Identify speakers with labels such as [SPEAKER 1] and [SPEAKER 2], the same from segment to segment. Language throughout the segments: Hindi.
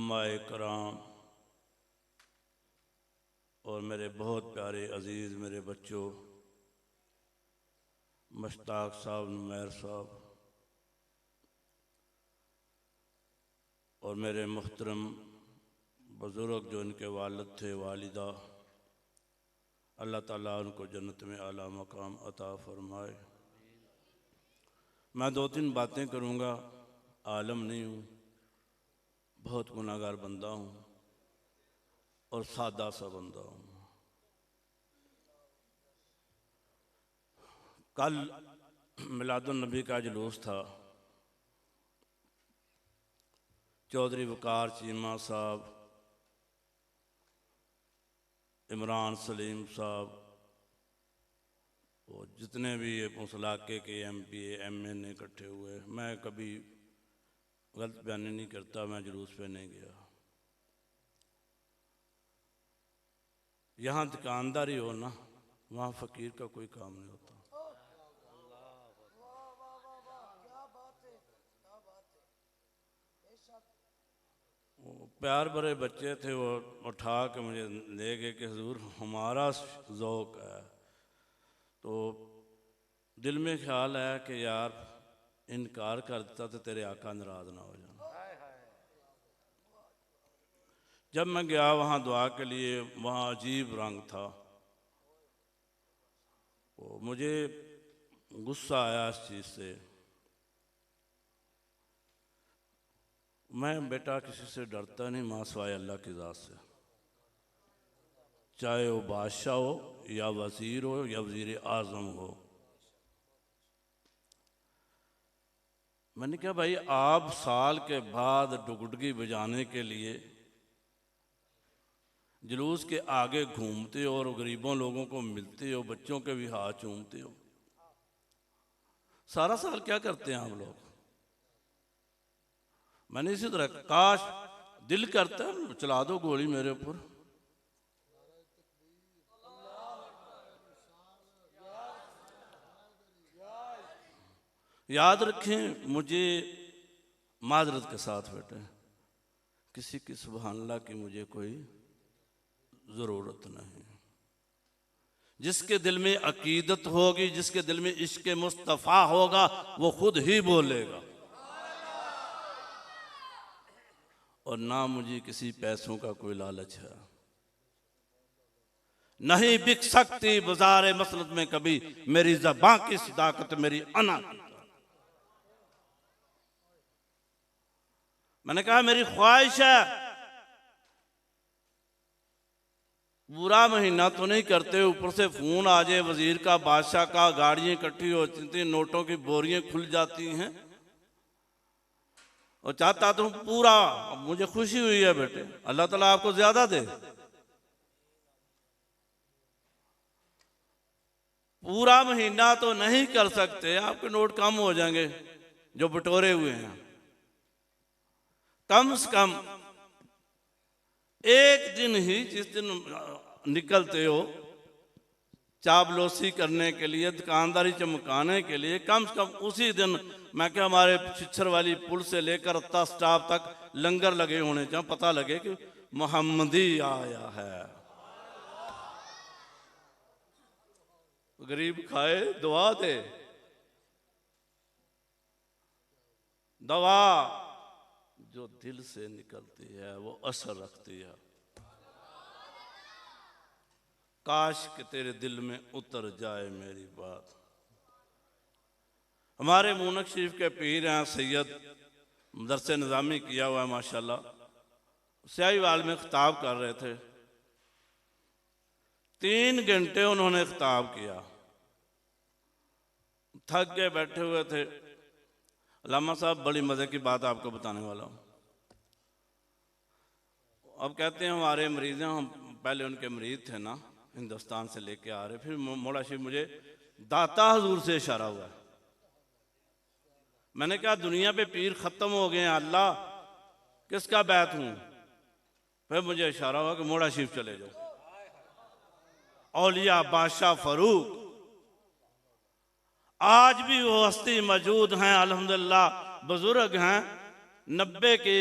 [SPEAKER 1] उम्माए कराम और मेरे बहुत प्यारे अजीज़ मेरे बच्चों, मुश्ताक साहब, नुमैर साहब और मेरे मुहतरम बुज़ुर्ग जो इनके वालिद थे, वालिदा, अल्लाह ताला उनको जन्नत में आला मकाम अता फरमाए। मैं दो तीन बातें करूँगा। आलम नहीं हूँ, बहुत गुनाहगार बंदा हूँ और सादा सा बंदा हूँ। कल मिलादुन नबी का जुलूस था। चौधरी वकार चीमा साहब, इमरान सलीम साहब और जितने भी उस इलाके के MP MN इकट्ठे हुए। मैं कभी गलत बयानी नहीं करता, मैं जुलूस पे नहीं गया। यहाँ दुकानदारी हो ना, वहाँ फ़कीर का कोई काम नहीं होता। प्यार भरे बच्चे थे, वो उठा के मुझे ले गए कि हुजूर हमारा ज़ौक़ है। तो दिल में ख्याल आया कि यार इनकार कर देता तो तेरे आका नाराज़ ना हो जाना। जब मैं गया वहाँ दुआ के लिए, वहाँ अजीब रंग था। वो मुझे गुस्सा आया इस चीज़ से। मैं बेटा किसी से डरता नहीं मां सिवाय अल्लाह की ज़ात से, चाहे वो बादशाह हो या वज़ीर हो या वज़ीर आज़म हो। मैंने कहा भाई आप साल के बाद डुगडुगी बजाने के लिए जुलूस के आगे घूमते हो और गरीबों लोगों को मिलते हो, बच्चों के भी हाथ चूमते हो, सारा साल क्या करते हैं आप लोग? मैंने इसी तरह काश दिल करता है चला दो गोली मेरे ऊपर। याद रखें, मुझे माजरत के साथ बेटे किसी की सुभान अल्लाह की मुझे कोई ज़रूरत नहीं। जिसके दिल में अकीदत होगी, जिसके दिल में इश्क मुस्तफ़ा होगा, वो खुद ही बोलेगा। और ना मुझे किसी पैसों का कोई लालच है, नहीं बिक सकती बाज़ार मसलत में कभी मेरी ज़बां की सदाकत, मेरी अना की। मैंने कहा मेरी ख्वाहिश है, पूरा महीना तो नहीं करते, ऊपर से फोन आ जाए वजीर का, बादशाह का, गाड़ियां इकट्ठी होती थी, नोटों की बोरियां खुल जाती हैं, और चाहता तो पूरा। मुझे खुशी हुई है बेटे, अल्लाह ताला आपको ज्यादा दे। पूरा महीना तो नहीं कर सकते, आपके नोट कम हो जाएंगे जो बटोरे हुए हैं। कम से कम एक दिन ही, जिस दिन निकलते हो चाबलोसी करने के लिए, दुकानदारी चमकाने के लिए, कम से कम उसी दिन मैं क्या हमारे छिछर वाली पुल से लेकर रत्ता स्टाफ तक लंगर लगे होने चाहिए, पता लगे कि मोहम्मदी आया है। गरीब खाए दुआ दे। दवा जो दिल से निकलती है वो असर रखती है। काश कि तेरे दिल में उतर जाए मेरी बात। हमारे मूनक शरीफ के पीर हैं सैयद, दरस निज़ामी किया हुआ है माशाल्लाह, स्याहीवाल में खिताब कर रहे थे। 3 घंटे उन्होंने खिताब किया, थक के बैठे हुए थे। अल्लामा साहब बड़ी मज़े की बात आपको बताने वाला हूँ। अब कहते हैं हमारे मरीज़ हैं, हम पहले उनके मरीज़ थे ना, हिंदुस्तान से लेके आ रहे, फिर मौला शरीफ मुझे दाता हजूर से इशारा हुआ। मैंने कहा दुनिया पे पीर ख़त्म हो गए हैं, अल्लाह किसका बैत हूँ? फिर मुझे इशारा हुआ कि मौला शरीफ चले जाओ। औलिया बादशाह फरूक, आज भी वो हस्ती मौजूद हैं अल्हम्दुलिल्लाह, बुजुर्ग हैं, 90 के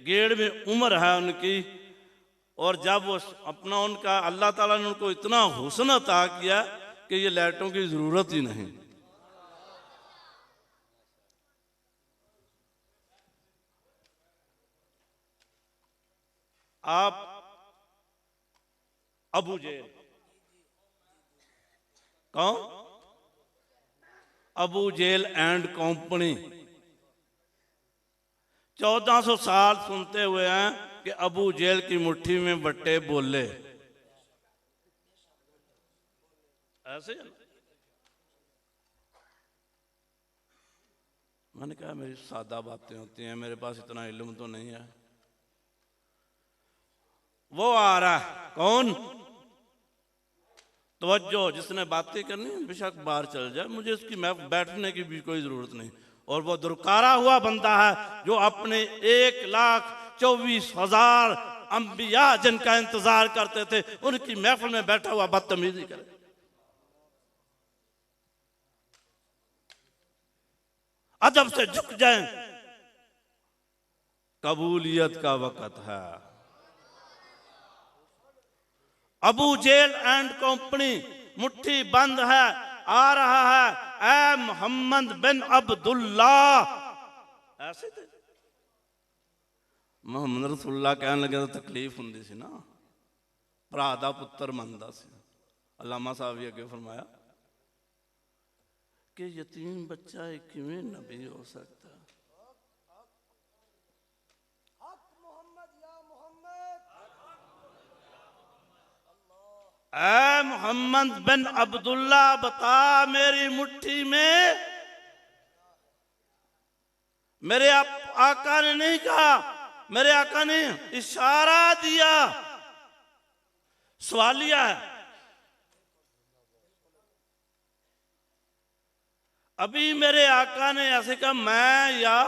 [SPEAKER 1] गेड़ में उम्र है उनकी, और जब वो अपना उनका अल्लाह ताला ने उनको इतना हुस्न अता किया कि ये लाइटों की जरूरत ही नहीं। आप अबू जेल, कौन? अबू जेल एंड कंपनी 1400 साल सुनते हुए हैं कि अबू जेल की मुट्ठी में बट्टे बोले। ऐसे मैंने कहा मेरी सादा बातें होती हैं, मेरे पास इतना इल्म तो नहीं है। वो आ रहा है, कौन? तवज्जो, जिसने बातें करनी बेशक बाहर चल जाए, मुझे उसकी बैठने की भी कोई जरूरत नहीं। और वो दुरकारा हुआ बंदा है जो अपने 1,24,000 अंबिया जिनका इंतजार करते थे उनकी महफिल में बैठा हुआ बदतमीजी करे। अदब से झुक जाएं, कबूलियत का वक्त है। अबू जेल एंड कंपनी मुट्ठी बंद है, आ रहा है, ए मोहम्मद बिन अब्दुल्ला। ऐसे थे मोहम्मद रसूलुल्लाह कहने लगे तो तकलीफ हुंदी सी ना, भरा दा पुत्र मनदा सी। अल्लामा साहब ये अगे फरमाया कि यतीम बच्चा किवें नबी हो सकता? ऐ मोहम्मद बिन अब्दुल्ला बता, मेरी मुट्ठी में मेरे आका ने नहीं कहा, मेरे आका ने इशारा दिया, सवालिया है। अभी मेरे आका ने ऐसे कहा मैं या,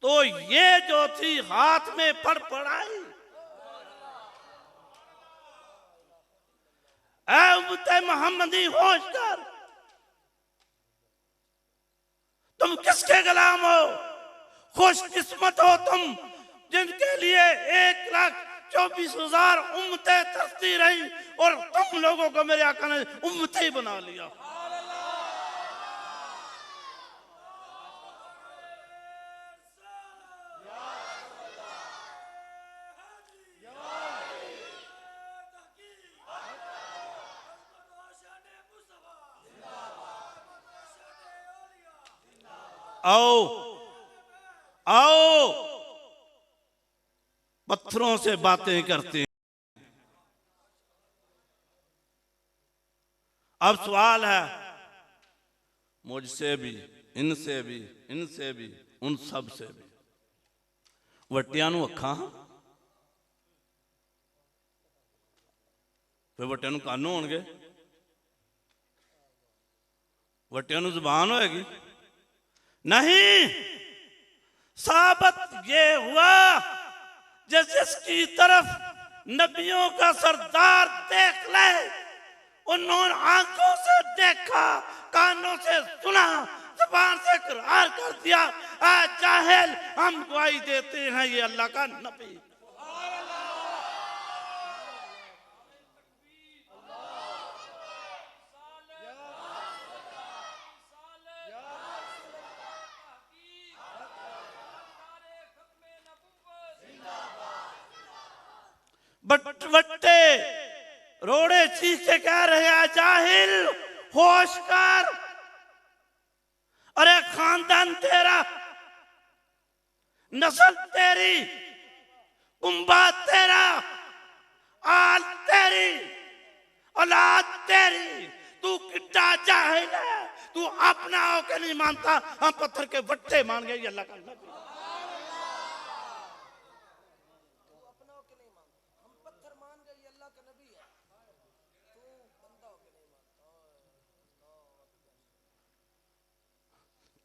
[SPEAKER 1] तो ये जो थी हाथ में फड़फड़ाई, ऐ उम्मते मोहम्मदी होश कर, तुम किसके गुलाम हो? खुशकिस्मत हो तुम जिनके लिए 1,24,000 उम्मतें तरसती रही और तुम लोगों को मेरे आका ने उम्मती बना लिया। आओ आओ, पत्थरों से बातें करते हैं। अब सवाल है मुझसे भी, इनसे भी, इनसे भी, उन सब से भी, वट्टियां नूं अखां, फिर वट्टियां नूं कंन होणगे, वट्टियां नूं जुबान होएगी? नहीं, साबित ये हुआ जिसकी तरफ नबियों का सरदार देख ले, उन्होंने आंखों से देखा, कानों से सुना, जुबान से इकरार कर दिया, आ जाहिल हम गवाही देते हैं ये अल्लाह का नबी। बटवट्टे रोड़े चीख के कह रहे हैं जाहिल होश कर, अरे खानदान तेरा, नस्ल तेरी, कुंबा तेरा, आल तेरी, औलाद तेरी, तू कितना जाहिल है, तू अपना होकर नहीं मानता, हम पत्थर के वट्टे मान गए ये अल्लाह का नबी।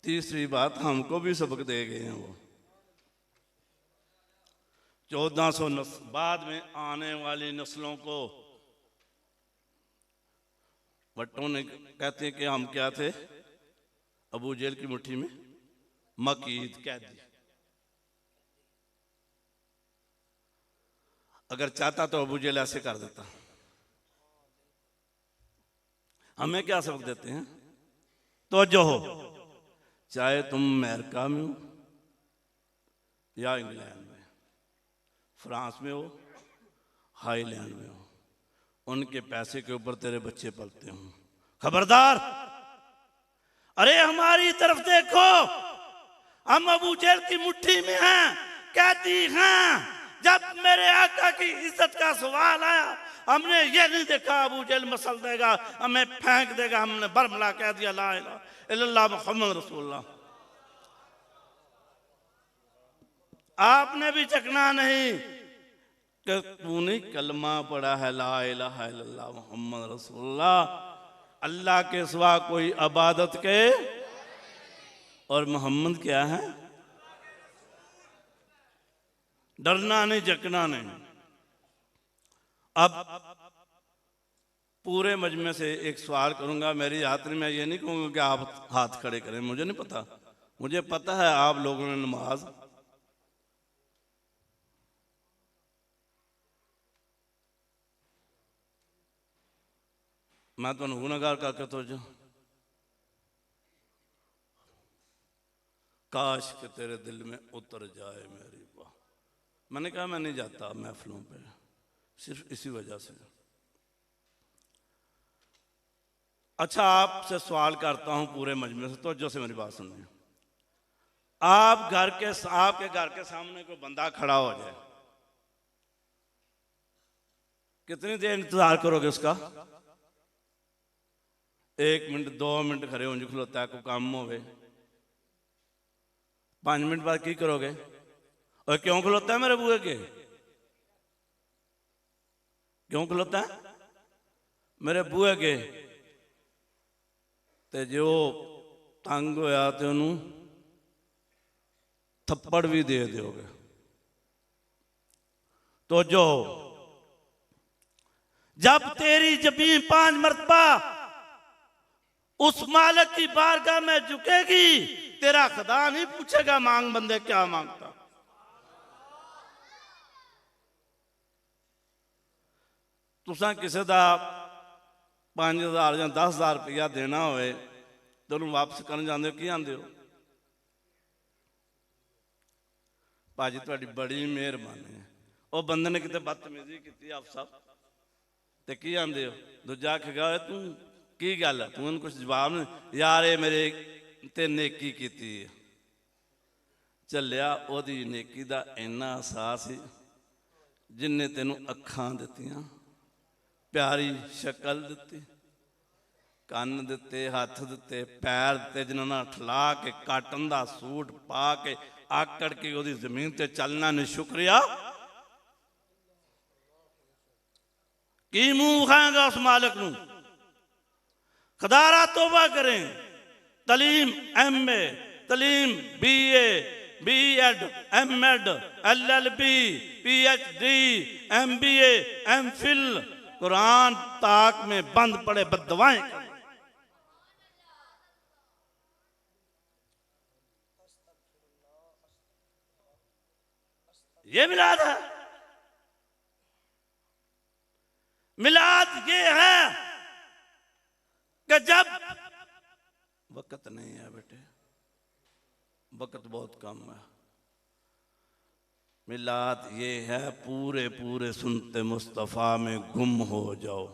[SPEAKER 1] तीसरी बात हमको भी सबक दे गए हैं वो। 1400 बाद में आने वाली नस्लों को भट्टों ने कहते हैं कि हम क्या थे? अबू जेल की मुट्ठी में मकीद कैदी। अगर चाहता तो अबू जहल ऐसे कर देता। हमें क्या सबक देते हैं? तो जो हो, चाहे तुम अमेरिका में हो या इंग्लैंड में, फ्रांस में हो, हाईलैंड में हो, उनके पैसे के ऊपर तेरे बच्चे पलते हों, खबरदार। अरे हमारी तरफ देखो, हम अबू जहल की मुट्ठी में हैं, कैदी हैं। जब मेरे आका की इज्जत का सवाल आया, हमने ये नहीं देखा अबू जहल मसल देगा, हमें फेंक देगा। हमने बरमला कह दिया ला इलाहा इल्लल्लाह मुहम्मद रसूलुल्लाह। आपने भी चकना नहीं कि तूने कलमा पढ़ा है ला इलाहा इल्लल्लाह मुहम्मद रसूलुल्लाह, अल्लाह के सिवा कोई इबादत के, और मोहम्मद क्या है? डरना नहीं, जकना नहीं। अब पूरे मजमे से एक सवाल करूंगा, मेरी यात्री में ये नहीं कहूंगा कि आप हाथ खड़े करें, मुझे नहीं पता। मुझे पता है आप लोगों ने नमाज मैं तो गुनहगार करके तो जो काश के तेरे दिल में उतर जाए मेरी बात। मैंने कहा मैं नहीं जाता महफिलों पे, सिर्फ इसी वजह से। अच्छा, आपसे सवाल करता हूं पूरे मजमे से, तो जो से मेरी बात सुनिए। आपके घर के सामने कोई बंदा खड़ा हो जाए, कितनी देर इंतजार करोगे उसका? 1 मिनट 2 मिनट खड़े होंगे, खलोता है, कोई काम हो गए 5 मिनट बाद की करोगे? और क्यों खलोता है मेरे बुए के? क्यों खलोता है मेरे बुए के? ते जो तंग होया ते उन्हों थप्पड़ भी दे दोगे। तो जो जब तेरी जमीन 5 मरतबा उस मालिक की बारगाह में झुकेगी, तेरा खुदा नहीं पूछेगा मांग बंदे क्या मांगता। तुसा किसी का 5,000 या 10,000 रुपया देना होए तो उन्होंने वापस करने जाते हो, की आते हो? भाजी थोड़ी बड़ी मेहरबानी है। वो बंदे ने कितने बदतमीजी की आप सब, तो की आते हो? दूजा आखेगा तू की गल है, तू कुछ जवाब नहीं। यार ये मेरे ते नेकी की चलिया, ओदी नेकी का इन्ना एहसास ही जिन्ने तेनू अखां दित्तियां, प्यारी शक्ल दित्ती, कन दिते, हाथ दिते, पैर दिते, जिन्होंने ठला के काटन का सूट पा के आकड़ के ओदी जमीन ते चलना नहीं। शुक्रिया की मुंह खाएगा उस मालिक नू? खदारा तोबा करें। तलीम MA, तलीम BA, B.Ed, M.Ed, LLB, PhD, MBA, MPhil, Quran ताक में बंद पड़े बददुआएं कर। ये मिलाद है। मिलाद ये है कि जब वक्त नहीं है बेटे, वक्त बहुत कम है। मिलाद ये है पूरे पूरे सुनते मुस्तफ़ा में गुम हो जाओ।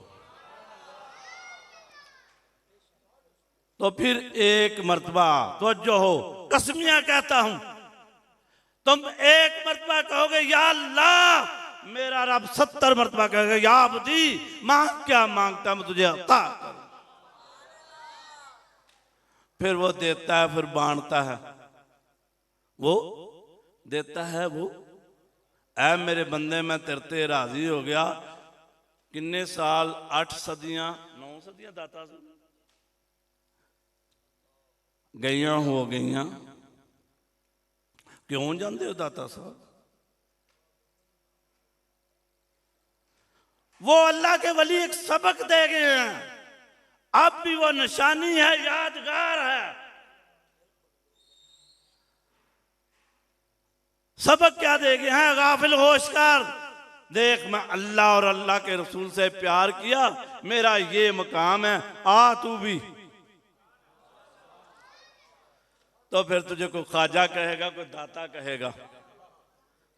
[SPEAKER 1] तो फिर एक मर्तबा तो जो हो, कसमिया कहता हूं, तुम एक मर्तबा कहोगे या अल्लाह, मेरा रब 70 मर्तबा कहेगा या अब्दी, मांग क्या मांगता मैं तुझे अता करूं। फिर वो देता है, फिर बांटता है, वो देता है। वो ऐ मेरे बंदे मैं तेरे ते राजी हो गया। किन्ने साल? 8 सदियां 9 सदियां दाता गईयां हो गईयां। क्यों जाते हो दाता साहब? वो अल्लाह के वली एक सबक दे गए हैं, अब भी वो निशानी है, यादगार है। सबक क्या दे गए हैं? गाफिल होश कर, देख मैं अल्लाह और अल्लाह के रसूल से प्यार किया, मेरा ये मकाम है, आ तू भी। तो फिर तुझे कोई ख्वाजा कहेगा, कोई दाता कहेगा,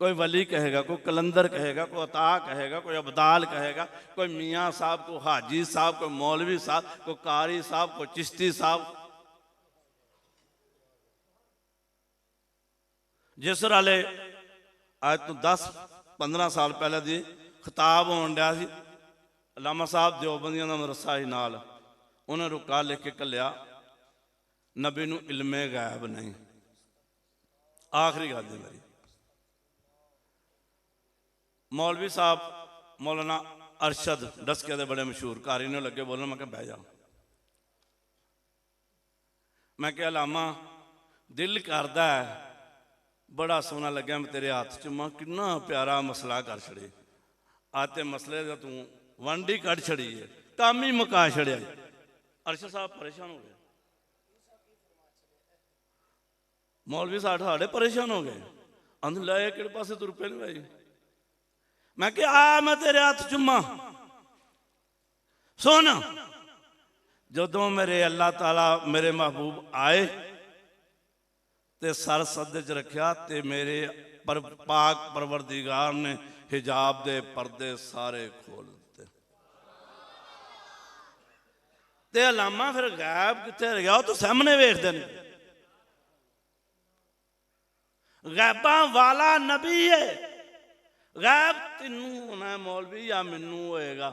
[SPEAKER 1] कोई वली कहेगा, कोई कलंदर कहेगा, कोई अता कहेगा, कोई अब्दाल कहेगा, कोई मियाँ साहब, कोई हाजी साहब, कोई मौलवी साहब, कोई कारी साहब, कोई चिश्ती साहब। जिस वाले आज तो 10-15 साल पहले दी खिताब होने दिया सी, अलामा साहब देवबंदियों का मदरसा ही नाल, उन्हें रुका लिख के घलिया, नबी नूं इल्मे गैब नहीं। आखिरी गल है मेरी। मौलवी साहब मौलाना अरशद डस्के दे बड़े मशहूर कारी ने लगे बोलने, मैं बह जा। मैं क्या लामा दिल करदा है, बड़ा सोहना लग्या मैं तेरे हाथ चुमा, कितना प्यारा मसला कर छड़े, आते मसले का तू वंडी कढ़ छड़ी है, काम ही मुका छड़िया। अरशद साहब परेशान हो गए, मौलवी साहब साढ़े परेशान हो गए, अंदर लाए किड़े पासे तुर पे नहीं भाई। मैं क्या आ मैं तेरे हाथ चुम्मा। सुन, जदों मेरे अल्लाह ताला मेरे महबूब आए ते सर सदे च रखा, ते मेरे पाक परवरदिगार ने हिजाब दे पर्दे सारे खोल दिते। ते अलामा फिर गैब किथे रह गया? तो सामने वेखदे ने, गैबा वाला नबी है। गैब तेनू होना है मौलवी या मैनू होएगा,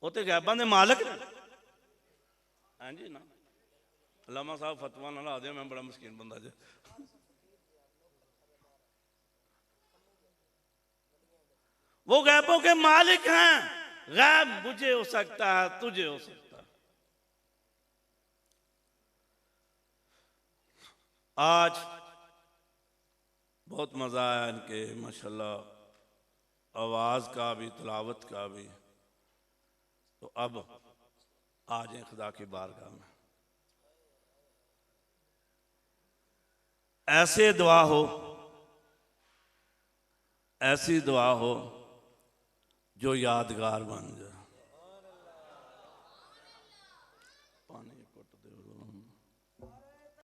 [SPEAKER 1] वो तो गैबा दे मालिक ने। हाँ जी ना, अलामा साहब फतवा ना ला दे, मैं बड़ा मस्कीन बंदा जे। वो गैबों के मालिक हैं। गैब मुझे हो सकता है, तुझे हो सकता है। आज बहुत मजा आया इनके माशाल्लाह, आवाज का भी तिलावत का भी। तो अब आ जाए खुदा की बारगाह में, ऐसे दुआ हो, ऐसी दुआ हो जो यादगार बन जाए।